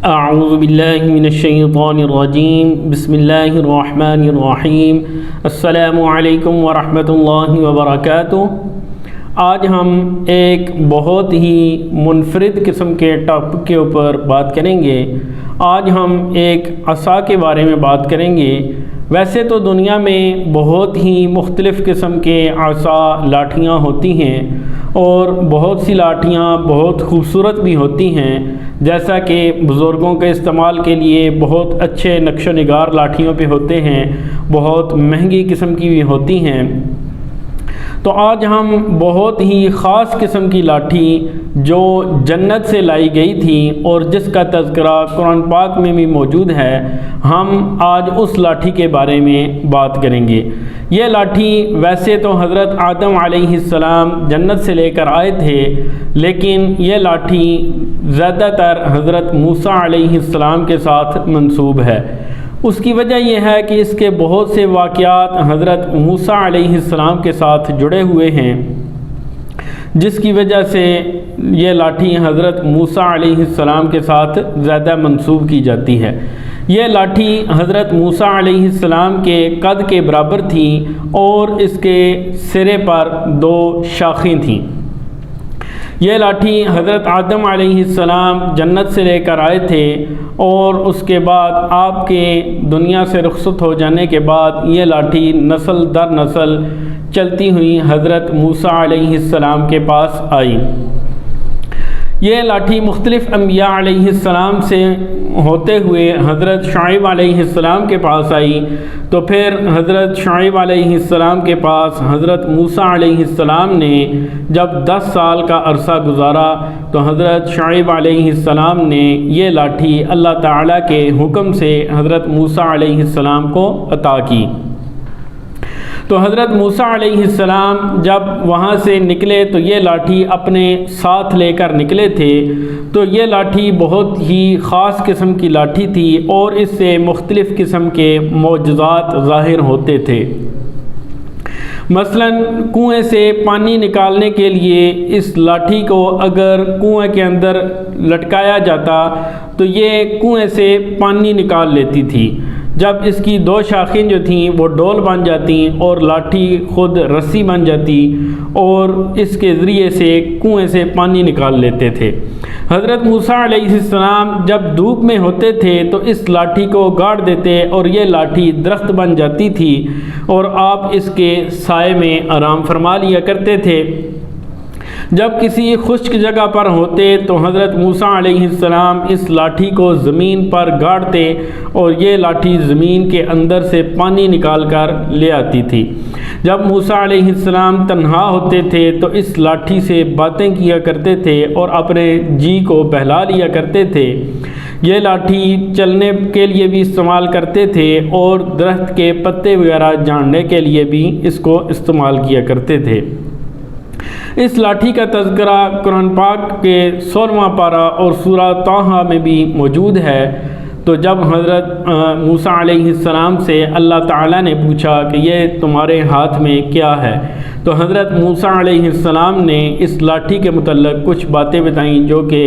اعوذ باللہ من الشیطان الرجیم بسم اللہ الرحمن الرحیم السلام علیکم ورحمۃ اللہ وبرکاتہ۔ آج ہم ایک بہت ہی منفرد قسم کے ٹاپک کے اوپر بات کریں گے۔ آج ہم ایک عصا کے بارے میں بات کریں گے۔ ویسے تو دنیا میں بہت ہی مختلف قسم کے عصا لاٹھیاں ہوتی ہیں اور بہت سی لاٹھیاں بہت خوبصورت بھی ہوتی ہیں، جیسا کہ بزرگوں کے استعمال کے لیے بہت اچھے نقش و نگار لاٹھیوں پہ ہوتے ہیں، بہت مہنگی قسم کی بھی ہوتی ہیں۔ تو آج ہم بہت ہی خاص قسم کی لاٹھی جو جنت سے لائی گئی تھی اور جس کا تذکرہ قرآن پاک میں بھی موجود ہے، ہم آج اس لاٹھی کے بارے میں بات کریں گے۔ یہ لاٹھی ویسے تو حضرت آدم علیہ السلام جنت سے لے کر آئے تھے، لیکن یہ لاٹھی زیادہ تر حضرت موسیٰ علیہ السلام کے ساتھ منسوب ہے۔ اس کی وجہ یہ ہے کہ اس کے بہت سے واقعات حضرت موسیٰ علیہ السلام کے ساتھ جڑے ہوئے ہیں، جس کی وجہ سے یہ لاٹھی حضرت موسیٰ علیہ السلام کے ساتھ زیادہ منسوب کی جاتی ہے۔ یہ لاٹھی حضرت موسیٰ علیہ السلام کے قد کے برابر تھی اور اس کے سرے پر 2 شاخیں تھیں۔ یہ لاٹھی حضرت آدم علیہ السلام جنت سے لے کر آئے تھے اور اس کے بعد آپ کے دنیا سے رخصت ہو جانے کے بعد یہ لاٹھی نسل در نسل چلتی ہوئی حضرت موسیٰ علیہ السلام کے پاس آئی۔ یہ لاٹھی مختلف انبیاء علیہ السلام سے ہوتے ہوئے حضرت شعیب علیہ السلام کے پاس آئی، تو پھر حضرت شعیب علیہ السلام کے پاس حضرت موسیٰ علیہ السلام نے جب 10 سال کا عرصہ گزارا تو حضرت شعیب علیہ السلام نے یہ لاٹھی اللہ تعالیٰ کے حکم سے حضرت موسیٰ علیہ السلام کو عطا کی۔ تو حضرت موسیٰ علیہ السلام جب وہاں سے نکلے تو یہ لاٹھی اپنے ساتھ لے کر نکلے تھے۔ تو یہ لاٹھی بہت ہی خاص قسم کی لاٹھی تھی اور اس سے مختلف قسم کے معجزات ظاہر ہوتے تھے۔ مثلاً کنویں سے پانی نکالنے کے لیے اس لاٹھی کو اگر کنویں کے اندر لٹکایا جاتا تو یہ کنویں سے پانی نکال لیتی تھی۔ جب اس کی 2 شاخیں جو تھیں وہ ڈول بن جاتی اور لاٹھی خود رسی بن جاتی اور اس کے ذریعے سے کنویں سے پانی نکال لیتے تھے۔ حضرت موسیٰ علیہ السلام جب دھوپ میں ہوتے تھے تو اس لاٹھی کو گاڑ دیتے اور یہ لاٹھی درخت بن جاتی تھی اور آپ اس کے سائے میں آرام فرما لیا کرتے تھے۔ جب کسی خشک جگہ پر ہوتے تو حضرت موسیٰ علیہ السلام اس لاٹھی کو زمین پر گاڑتے اور یہ لاٹھی زمین کے اندر سے پانی نکال کر لے آتی تھی۔ جب موسیٰ علیہ السلام تنہا ہوتے تھے تو اس لاٹھی سے باتیں کیا کرتے تھے اور اپنے جی کو بہلا لیا کرتے تھے۔ یہ لاٹھی چلنے کے لیے بھی استعمال کرتے تھے اور درخت کے پتے وغیرہ جھاڑنے کے لیے بھی اس کو استعمال کیا کرتے تھے۔ اس لاٹھی کا تذکرہ قرآن پاک کے 16واں پارہ اور سورہ طٰہٰ میں بھی موجود ہے۔ تو جب حضرت موسیٰ علیہ السلام سے اللہ تعالیٰ نے پوچھا کہ یہ تمہارے ہاتھ میں کیا ہے، تو حضرت موسیٰ علیہ السلام نے اس لاٹھی کے متعلق کچھ باتیں بتائیں جو کہ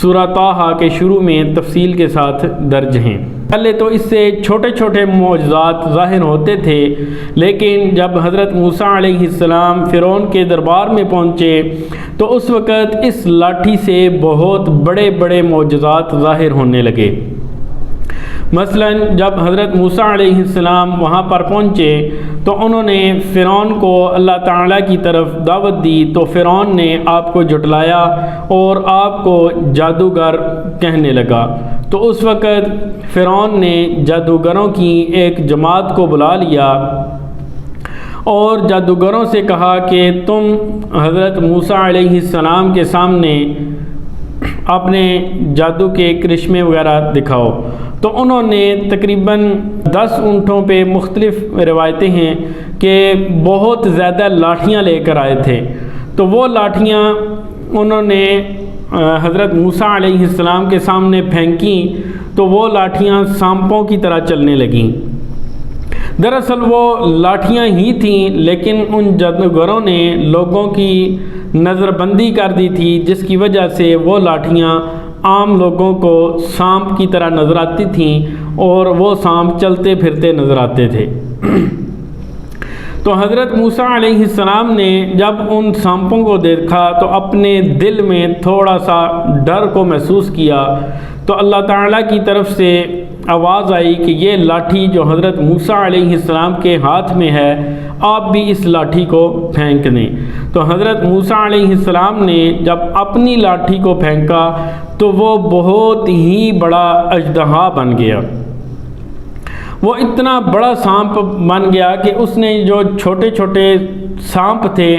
سورہ طٰہٰ کے شروع میں تفصیل کے ساتھ درج ہیں۔ پہلے تو اس سے چھوٹے چھوٹے معجزات ظاہر ہوتے تھے، لیکن جب حضرت موسیٰ علیہ السلام فرعون کے دربار میں پہنچے تو اس وقت اس لاٹھی سے بہت بڑے بڑے معجزات ظاہر ہونے لگے۔ مثلاً جب حضرت موسیٰ علیہ السلام وہاں پر پہنچے تو انہوں نے فرعون کو اللہ تعالیٰ کی طرف دعوت دی، تو فرعون نے آپ کو جھٹلایا اور آپ کو جادوگر کہنے لگا۔ تو اس وقت فرعون نے جادوگروں کی ایک جماعت کو بلا لیا اور جادوگروں سے کہا کہ تم حضرت موسیٰ علیہ السلام کے سامنے اپنے جادو کے کرشمے وغیرہ دکھاؤ۔ تو انہوں نے تقریباً 10 اونٹوں پہ مختلف روایتیں ہیں کہ بہت زیادہ لاٹھیاں لے کر آئے تھے۔ تو وہ لاٹھیاں انہوں نے حضرت موسیٰ علیہ السلام کے سامنے پھینکیں تو وہ لاٹھیاں سانپوں کی طرح چلنے لگیں۔ دراصل وہ لاٹھیاں ہی تھیں، لیکن ان جادوگروں نے لوگوں کی نظر بندی کر دی تھی، جس کی وجہ سے وہ لاٹھیاں عام لوگوں کو سانپ کی طرح نظر آتی تھیں اور وہ سانپ چلتے پھرتے نظر آتے تھے۔ تو حضرت موسیٰ علیہ السلام نے جب ان سانپوں کو دیکھا تو اپنے دل میں تھوڑا سا ڈر کو محسوس کیا، تو اللہ تعالیٰ کی طرف سے آواز آئی کہ یہ لاٹھی جو حضرت موسیٰ علیہ السلام کے ہاتھ میں ہے، آپ بھی اس لاٹھی کو پھینک دیں۔ تو حضرت موسیٰ علیہ السلام نے جب اپنی لاٹھی کو پھینکا تو وہ بہت ہی بڑا اژدہا بن گیا۔ وہ اتنا بڑا سانپ بن گیا کہ اس نے جو چھوٹے چھوٹے سانپ تھے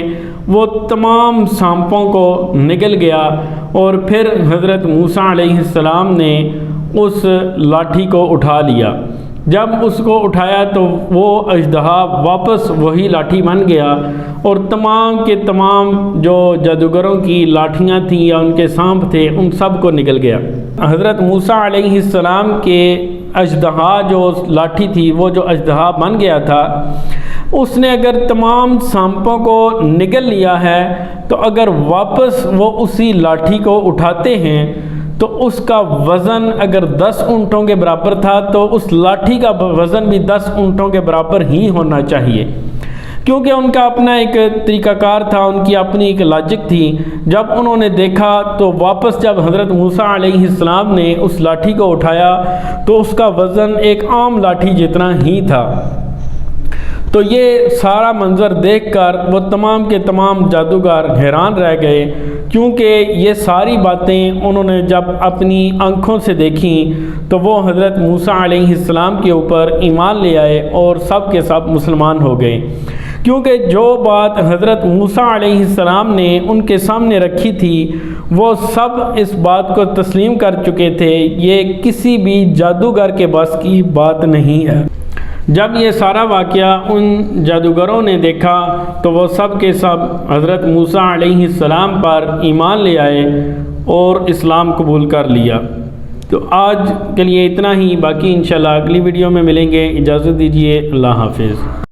وہ تمام سانپوں کو نگل گیا، اور پھر حضرت موسیٰ علیہ السلام نے اس لاٹھی کو اٹھا لیا۔ جب اس کو اٹھایا تو وہ اژدہا واپس وہی لاٹھی بن گیا، اور تمام کے تمام جو جادوگروں کی لاٹھیاں تھیں یا ان کے سانپ تھے ان سب کو نگل گیا۔ حضرت موسیٰ علیہ السلام کے اژدہا جو لاٹھی تھی، وہ جو اژدہا بن گیا تھا، اس نے اگر تمام سانپوں کو نگل لیا ہے تو اگر واپس وہ اسی لاٹھی کو اٹھاتے ہیں تو اس کا وزن اگر 10 اونٹوں کے برابر تھا تو اس لاٹھی کا وزن بھی 10 اونٹوں کے برابر ہی ہونا چاہیے، کیونکہ ان کا اپنا ایک طریقہ کار تھا، ان کی اپنی ایک لاجک تھی۔ جب انہوں نے دیکھا تو واپس جب حضرت موسیٰ علیہ السلام نے اس لاٹھی کو اٹھایا تو اس کا وزن ایک عام لاٹھی جتنا ہی تھا۔ تو یہ سارا منظر دیکھ کر وہ تمام کے تمام جادوگر حیران رہ گئے، کیونکہ یہ ساری باتیں انہوں نے جب اپنی آنکھوں سے دیکھیں تو وہ حضرت موسیٰ علیہ السلام کے اوپر ایمان لے آئے اور سب کے سب مسلمان ہو گئے، کیونکہ جو بات حضرت موسیٰ علیہ السلام نے ان کے سامنے رکھی تھی وہ سب اس بات کو تسلیم کر چکے تھے۔ یہ کسی بھی جادوگر کے بس کی بات نہیں ہے۔ جب یہ سارا واقعہ ان جادوگروں نے دیکھا تو وہ سب کے سب حضرت موسیٰ علیہ السلام پر ایمان لے آئے اور اسلام قبول کر لیا۔ تو آج کے لیے اتنا ہی، باقی انشاءاللہ اگلی ویڈیو میں ملیں گے۔ اجازت دیجیے، اللہ حافظ۔